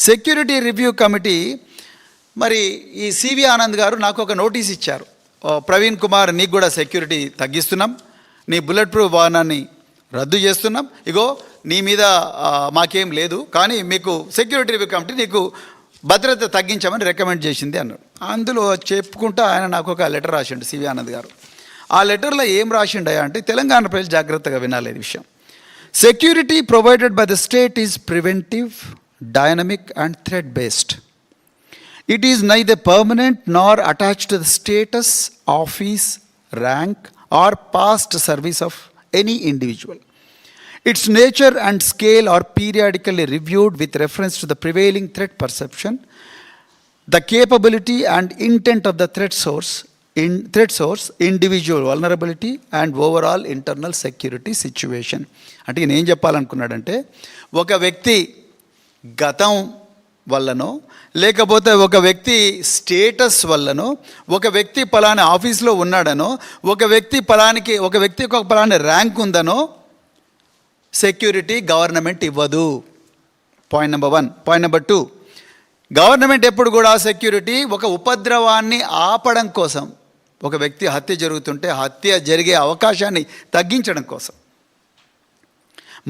Security review committee మరి ఈ CV Anand గారు నాకు ఒక నోటీస్ ఇచ్చారు. ప్రవీణ్ కుమార్, నీకు కూడా సెక్యూరిటీ తగ్గిస్తున్నాం, నీ బుల్లెట్ ప్రూఫ్ వాహనాన్ని రద్దు చేస్తున్నాం, ఇగో నీ మీద మాకేం లేదు, కానీ మీకు సెక్యూరిటీ రివ్యూ కమిటీ నీకు భద్రత తగ్గించామని రికమెండ్ చేసింది అన్నాడు. అందులో చెప్పుకుంటా ఆయన నాకు ఒక లెటర్ రాసిండు సివి ఆనంద్ గారు. ఆ లెటర్లో ఏం రాసిండయా అంటే, తెలంగాణ ప్రజలు జాగ్రత్తగా వినాలి ఈ విషయం. Security provided by the state is preventive, dynamic and threat based. It is neither permanent nor attached to the status, office, rank or past service of any individual. Its nature and scale are periodically reviewed with reference to the prevailing threat perception, the capability and intent of the threat source, individual vulnerability and overall internal security situation. అంటే నేను ఏం చెప్పాలనుకున్నాడంటే, ఒక వ్యక్తి గతం వల్లనో, లేకపోతే ఒక వ్యక్తి స్టేటస్ వల్లనో, ఒక వ్యక్తి పలానా ఆఫీస్లో ఉన్నాడనో, ఒక వ్యక్తికి ఒక పలానా ర్యాంక్ ఉందనో సెక్యూరిటీ గవర్నమెంట్ ఇవ్వదు. Point number 1. Point number 2, government ఎప్పుడు కూడా సెక్యూరిటీ ఒక ఉపద్రవాన్ని ఆపడం కోసం, ఒక వ్యక్తి హత్య జరుగుతుంటే హత్య జరిగే అవకాశాన్ని తగ్గించడం కోసం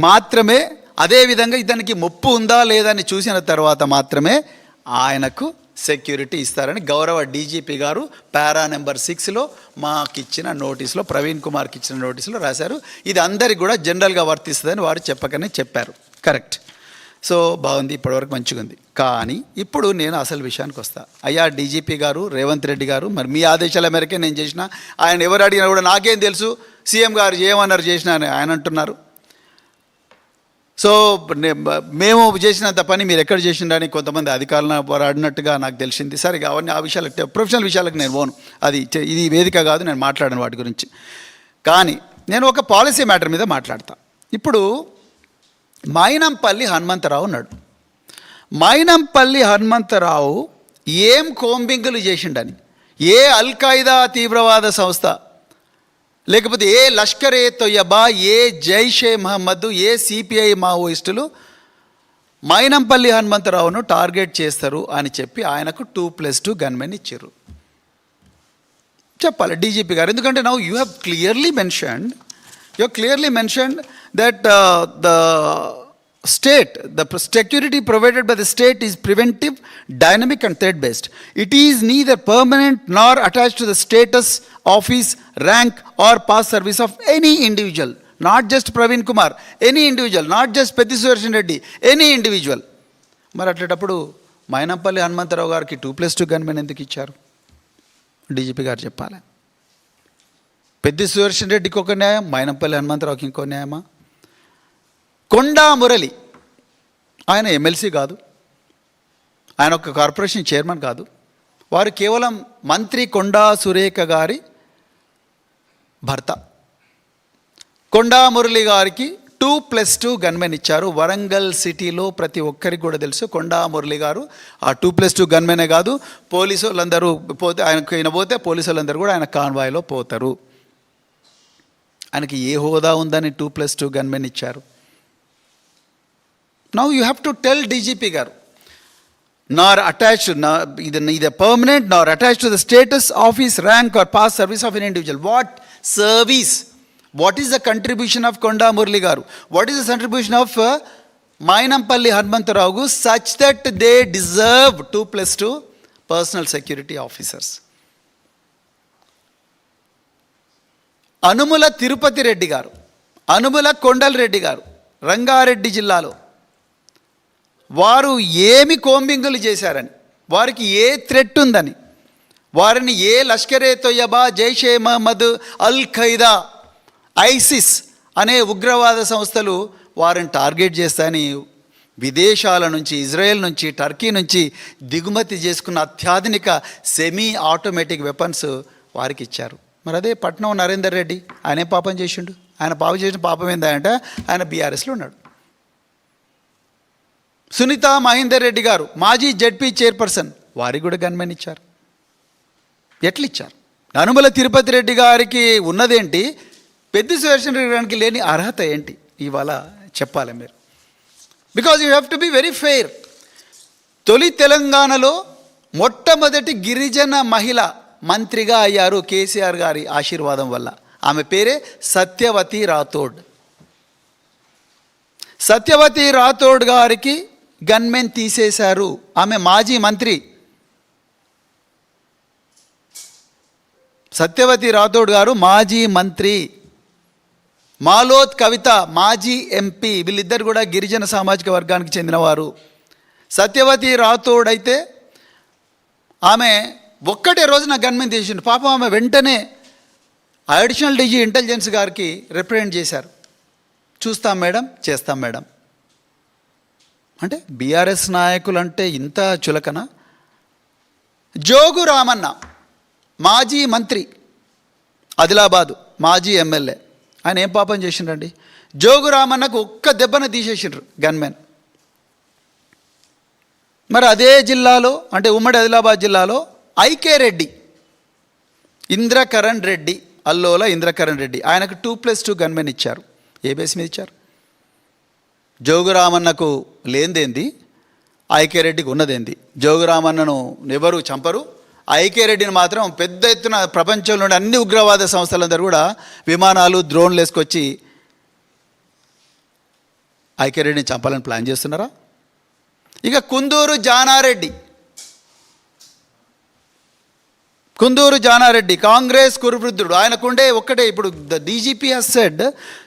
మాత్రమే, అదేవిధంగా ఇతనికి ముప్పు ఉందా లేదా అని చూసిన తర్వాత మాత్రమే ఆయనకు సెక్యూరిటీ ఇస్తారని గౌరవ డీజీపీ గారు పారా నెంబర్ 6లో మాకిచ్చిన నోటీసులో, ప్రవీణ్ కుమార్కి ఇచ్చిన నోటీసులో రాశారు. ఇది అందరికి కూడా జనరల్గా వర్తిస్తుందని వారు చెప్పకనే చెప్పారు. కరెక్ట్. సో బాగుంది, ఇప్పటివరకు మంచిగా ఉంది. కానీ ఇప్పుడు నేను అసలు విషయానికి వస్తా. అయ్యా డీజీపీ గారు, రేవంత్ రెడ్డి గారు, మరి మీ ఆదేశాల మేరకే నేను చేసిన, ఆయన ఎవరు అడిగినా కూడా నాకేం తెలుసు, సీఎం గారు ఏమన్నారు చేసినా అని ఆయన అంటున్నారు. సో మేము చేసినంత పని మీరు ఎక్కడ చేసిండని కొంతమంది అధికారులను పోరాడినట్టుగా నాకు తెలిసింది. సరే, అవన్నీ ఆ విషయాలకు, ప్రొఫెషనల్ విషయాలకు నేను పోను, ఇది వేదిక కాదు, నేను మాట్లాడను వాటి గురించి. కానీ నేను ఒక పాలసీ మ్యాటర్ మీద మాట్లాడతా. ఇప్పుడు మైనంపల్లి హనుమంతరావు ఉన్నాడు. మైనంపల్లి హనుమంతరావు ఏం కోంబింగులు చేసిండని, ఏ అల్ఖాయిదా తీవ్రవాద సంస్థ, లేకపోతే ఏ లష్కర్ ఏ తొయ్యబా, ఏ జైషే మహమ్మద్, ఏ సిపిఐ మావోయిస్టులు మైనంపల్లి హనుమంతరావును టార్గెట్ చేస్తారు అని చెప్పి ఆయనకు 2+2 గన్మెన్ ఇచ్చారు. చెప్పాలి డీజీపీ గారు, ఎందుకంటే now you have clearly mentioned that the security provided by the state is preventive, dynamic and threat based. It is neither permanent nor attached to the status, office, rank or past service of any individual, not just Praveen Kumar, any individual, not just Petti Sudarshan Reddy, any individual. మరి అట్లేటప్పుడు మైనంపల్లి హనుమంతరావు గారికి 2+2 gunmen ఎందుకు ఇచ్చారు? DGP గారు చెప్పాలి. పెద్ది సుదర్శన్ రెడ్డికి ఒక న్యాయం, మైనంపల్లి హనుమంతరావుకి ఇంకో న్యాయమా? కొండా మురళి, ఆయన ఎమ్మెల్సీ కాదు, ఆయన ఒక కార్పొరేషన్ చైర్మన్ కాదు, వారు కేవలం మంత్రి కొండా సురేఖ గారి భర్త. కొండా మురళి గారికి 2+2 గన్మెన్ ఇచ్చారు. వరంగల్ సిటీలో ప్రతి ఒక్కరికి కూడా తెలుసు, కొండా మురళి గారు ఆ 2+2 గన్మెనే కాదు, పోలీసు వాళ్ళందరూ పోతే పోలీసు వాళ్ళందరూ కూడా ఆయన కాన్వాయ్లో పోతారు. ఆయనకి ఏ హోదా ఉందని 2+2 గన్మెన్ ఇచ్చారు? Now you have to tell DGP garu, nor attached, neither permanent nor attached to the status, office, rank or past service of an individual. What service? What is the contribution of Konda Murli garu? What is the contribution of Maynampalli Hanumantarao such that they deserve 2+2 personal security officers? Anumula Tirupati Reddy గారు, అనుముల కొండల్ రెడ్డి గారు, రంగారెడ్డి జిల్లాలో వారు ఏమి కోంబింగులు చేశారని, వారికి ఏ threat ఉందని, వారిని ఏ లష్కర్ ఏ తొయ్యబా, జైషే మహమ్మద్, అల్ Qaeda, ISIS అనే ఉగ్రవాద సంస్థలు వారిని టార్గెట్ చేస్తాయని విదేశాల నుంచి, ఇజ్రాయెల్ నుంచి, టర్కీ నుంచి దిగుమతి చేసుకున్న అత్యాధునిక సెమీ ఆటోమేటిక్ వెపన్స్ వారికి ఇచ్చారు. మరి అదే పట్నం నరేందర్ రెడ్డి, ఆయనే పాపం చేసిండు. ఆయన పాపం చేసిన పాపం ఏంటంటే ఆయన బీఆర్ఎస్లో ఉన్నాడు. సునీత మహేందర్ రెడ్డి గారు మాజీ జెడ్పీ చైర్పర్సన్, వారికి కూడా గన్మెన్ ఇచ్చారు. ఎట్లా ఇచ్చారు? అనుమల తిరుపతి రెడ్డి గారికి ఉన్నదేంటి, పెద్ది సుదర్శన్ రెడ్డి గారికి లేని అర్హత ఏంటి? ఇవాళ చెప్పాలి మీరు. Because you have to be very fair. తొలి తెలంగాణలో మొట్టమొదటి గిరిజన మహిళ మంత్రిగా అయ్యారు కేసీఆర్ గారి ఆశీర్వాదం వల్ల. ఆమె పేరే సత్యవతి రాథోడ్. సత్యవతి రాథోడ్ గారికి గన్మెన్ తీసేశారు. ఆమె మాజీ మంత్రి. సత్యవతి రాథోడ్ గారు మాజీ మంత్రి. మాలోత్ కవిత మాజీ ఎంపీ. వీళ్ళిద్దరు కూడా గిరిజన సామాజిక వర్గానికి చెందినవారు. సత్యవతి రాథోడ్ అయితే ఆమె ఒక్కటే రోజున గన్మెన్ తీసిండు. పాపం ఆమె వెంటనే అడిషనల్ డీజీ ఇంటెలిజెన్స్ గారికి రిప్రజెంట్ చేశారు. చూస్తాం మేడం, చేస్తాం మేడం. అంటే బీఆర్ఎస్ నాయకులు అంటే ఇంత చులకన. జోగు రామన్న మాజీ మంత్రి, ఆదిలాబాదు మాజీ ఎమ్మెల్యే. ఆయన ఏం పాపం చేసిండ్రండి? జోగు రామన్నకు ఒక్క దెబ్బన తీసేసిండ్రు గన్మెన్. మరి అదే జిల్లాలో, అంటే ఉమ్మడి ఆదిలాబాద్ జిల్లాలో ఐకే రెడ్డి, ఇంద్రకరణ్ రెడ్డి, అల్లోల ఇంద్రకరణ్ రెడ్డి, ఆయనకు 2+2 గన్మెన్ ఇచ్చారు. ఏ బేస్ మీద ఇచ్చారు? జోగురామన్నకు లేనిదేంది, ఐకే రెడ్డికి ఉన్నదేంది? జోగురామన్నను ఎవరు చంపరు, ఐకే రెడ్డిని మాత్రం పెద్ద ఎత్తున ప్రపంచంలోని అన్ని ఉగ్రవాద సంస్థలందరూ కూడా విమానాలు, డ్రోన్లు వేసుకొచ్చి ఐకే రెడ్డిని చంపాలని ప్లాన్ చేస్తున్నారా? ఇక కుందూరు జానారెడ్డి, కుందూరు జానారెడ్డి కాంగ్రెస్ కురువృద్ధుడు. ఆయనకుండే ఒక్కటే, ఇప్పుడు the DGP has said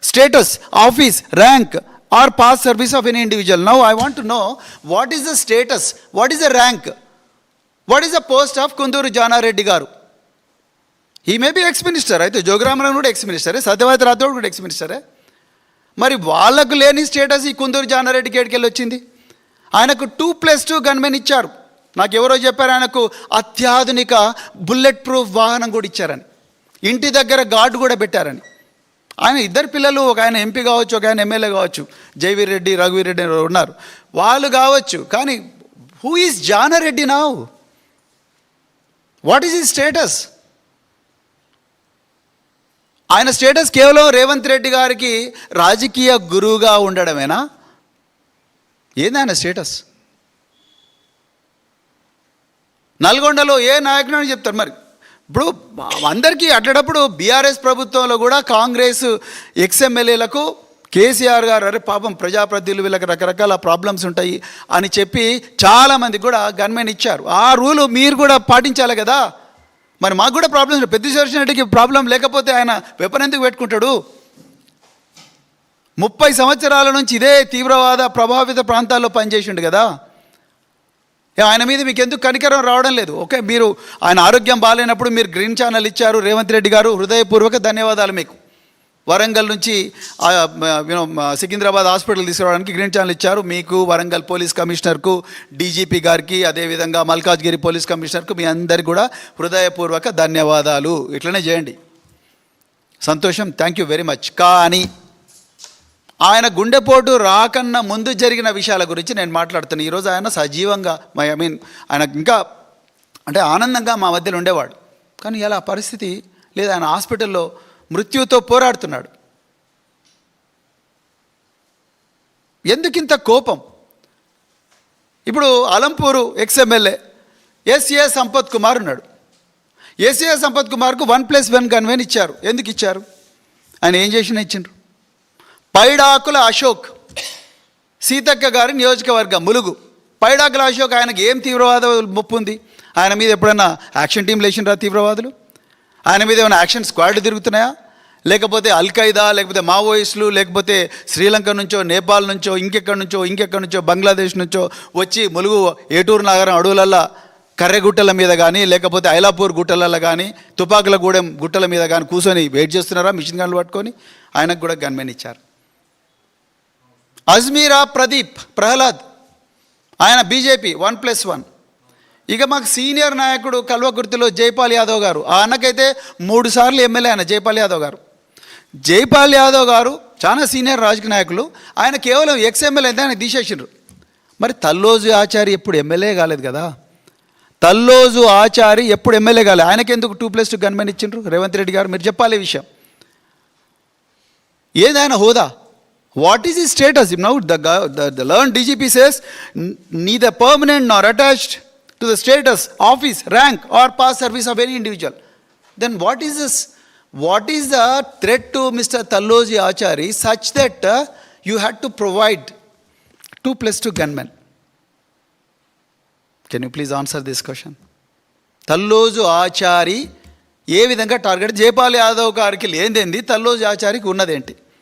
status, office, rank or post service of any individual. Now I want to know what is the status, what is the rank, what is the post of Kunduru Jana Reddy garu? ఈ may be ex minister. అయితే జోగురామన్ కూడా X మినిస్టరే, Satyavathi Rathod కూడా X మినిస్టరే. మరి వాళ్ళకు లేని status ఈ కుందూరు జానారెడ్డికి ఏడికెళ్ళి వచ్చింది? ఆయనకు 2+2 గన్మెన్ ఇచ్చారు. నాకు ఎవరో చెప్పారు ఆయనకు అత్యాధునిక బుల్లెట్ ప్రూఫ్ వాహనం కూడా ఇచ్చారని, ఇంటి దగ్గర గార్డు కూడా పెట్టారని. ఆయన ఇద్దరు పిల్లలు, ఒక ఆయన ఎంపీ కావచ్చు, ఒక ఆయన ఎమ్మెల్యే కావచ్చు, జైవీర్ రెడ్డి, రఘువీర్ రెడ్డి ఉన్నారు, వాళ్ళు కావచ్చు. కానీ who is Jana Reddy now? What is his status? ఆయన స్టేటస్ కేవలం రేవంత్ రెడ్డి గారికి రాజకీయ గురువుగా ఉండడమేనా? ఏంది ఆయన స్టేటస్? నల్గొండలో ఏ నాయకుడు అని చెప్తారు. మరి ఇప్పుడు అందరికీ అట్లటప్పుడు బీఆర్ఎస్ ప్రభుత్వంలో కూడా కాంగ్రెస్ ఎక్స్ఎమ్మెల్యేలకు కేసీఆర్ గారు అరే పాపం ప్రజాప్రతినిధులు వీళ్ళకి రకరకాల ప్రాబ్లమ్స్ ఉంటాయి అని చెప్పి చాలామందికి కూడా గన్మెన్ ఇచ్చారు. ఆ రూలు మీరు కూడా పాటించాలి కదా. మరి మాకు కూడా ప్రాబ్లమ్స్, పెద్ద రెడ్డికి ప్రాబ్లం లేకపోతే ఆయన వెపన్ ఎందుకు పెట్టుకుంటాడు? 30 సంవత్సరాల నుంచి ఇదే తీవ్రవాద ప్రభావిత ప్రాంతాల్లో పనిచేసిండు కదా. ఆయన మీద మీకు ఎందుకు కనికరం రావడం లేదు? ఓకే, మీరు ఆయన ఆరోగ్యం బాగాలేనప్పుడు మీరు గ్రీన్ ఛానల్ ఇచ్చారు. రేవంత్ రెడ్డి గారు హృదయపూర్వక ధన్యవాదాలు మీకు. వరంగల్ నుంచి సికింద్రాబాద్ హాస్పిటల్ తీసుకురావడానికి గ్రీన్ ఛానల్ ఇచ్చారు. మీకు, వరంగల్ పోలీస్ కమిషనర్కు, డీజీపీ గారికి, అదేవిధంగా మల్కాజ్గిరి పోలీస్ కమిషనర్కు, మీ అందరికి కూడా హృదయపూర్వక ధన్యవాదాలు. ఇట్లనే చేయండి, సంతోషం, థ్యాంక్ యూ వెరీ మచ్. కానీ ఆయన గుండెపోటు రాకన్నా ముందు జరిగిన విషయాల గురించి నేను మాట్లాడుతున్నాను. ఈరోజు ఆయన సజీవంగా, ఆయన ఇంకా అంటే ఆనందంగా మా మధ్యలో ఉండేవాడు. కానీ ఇలా పరిస్థితి లేదు. ఆయన హాస్పిటల్లో మృత్యుతో పోరాడుతున్నాడు. ఎందుకింత కోపం? ఇప్పుడు అలంపూరు ఎక్స్ఎమ్మెల్యే ఎస్ఏ సంపత్ కుమార్ ఉన్నాడు. ఎస్ఏ సంపత్ కుమార్కు 1+1 గన్మెన్ ఇచ్చారు. ఎందుకు ఇచ్చారు? ఆయన ఏం చేసినా ఇచ్చిండ్రు. పైడాకుల అశోక్, సీతక్క గారి నియోజకవర్గం ములుగు. పైడాకుల అశోక్, ఆయనకి ఏం తీవ్రవాద ముప్పు ఉంది? ఆయన మీద ఎప్పుడైనా యాక్షన్ టీం లేచిండ్రా తీవ్రవాదులు? ఆయన మీద ఏమైనా యాక్షన్ స్క్వాడ్లు తిరుగుతున్నాయా? లేకపోతే అల్ఖైదా, లేకపోతే మావోయిస్టులు, లేకపోతే శ్రీలంక నుంచో, నేపాల్ నుంచో, ఇంకెక్కడి నుంచో బంగ్లాదేశ్ నుంచో వచ్చి ములుగు ఏటూరు నగరం అడవులల్లో కర్రెగుట్టల మీద కానీ, లేకపోతే ఐలాపూర్ గుట్టలలో కానీ, తుపాకులగూడెం గుట్టల మీద కానీ కూర్చొని వెయిట్ చేస్తున్నారా మిషన్ గన్లు పట్టుకొని? ఆయనకు కూడా గన్మెన్ ఇచ్చారు. అజ్మీరా ప్రహ్లాద్, ఆయన బీజేపీ 1+1. ఇక మాకు సీనియర్ నాయకుడు కల్వకుర్తిలో జైపాల్ యాదవ్ గారు, ఆ అన్నకైతే 3 సార్లు ఎమ్మెల్యే ఆయన జైపాల్ యాదవ్ గారు. జైపాల్ యాదవ్ గారు చాలా సీనియర్ రాజకీయ నాయకులు. ఆయన కేవలం ఎక్స్ఎమ్మెల్యే అయితే ఆయన తీసేసిండ్రు. మరి తల్లోజు ఆచారి ఎప్పుడు ఎమ్మెల్యే కాలేదు కదా. తల్లోజు ఆచారి ఎప్పుడు ఎమ్మెల్యే కాలేదు. ఆయనకెందుకు 2+2 గన్మెన్ ఇచ్చిండ్రు రేవంత్ రెడ్డి గారు? మీరు చెప్పాలి విషయం. ఏది ఆయన హోదా? What is his status? Now the learned DGP says neither permanent nor attached to the status, office, rank or past service of any individual. Then what is this? What is the threat to Mr. Talloji Achari such that you had to provide 2+2 gunmen? Can you please answer this question? Talloji Achari ఏ విధంగా target Jaipal Yadav గారికి లేనిదేంది తల్లోజి ఆచారికి ఉన్నదేంటి?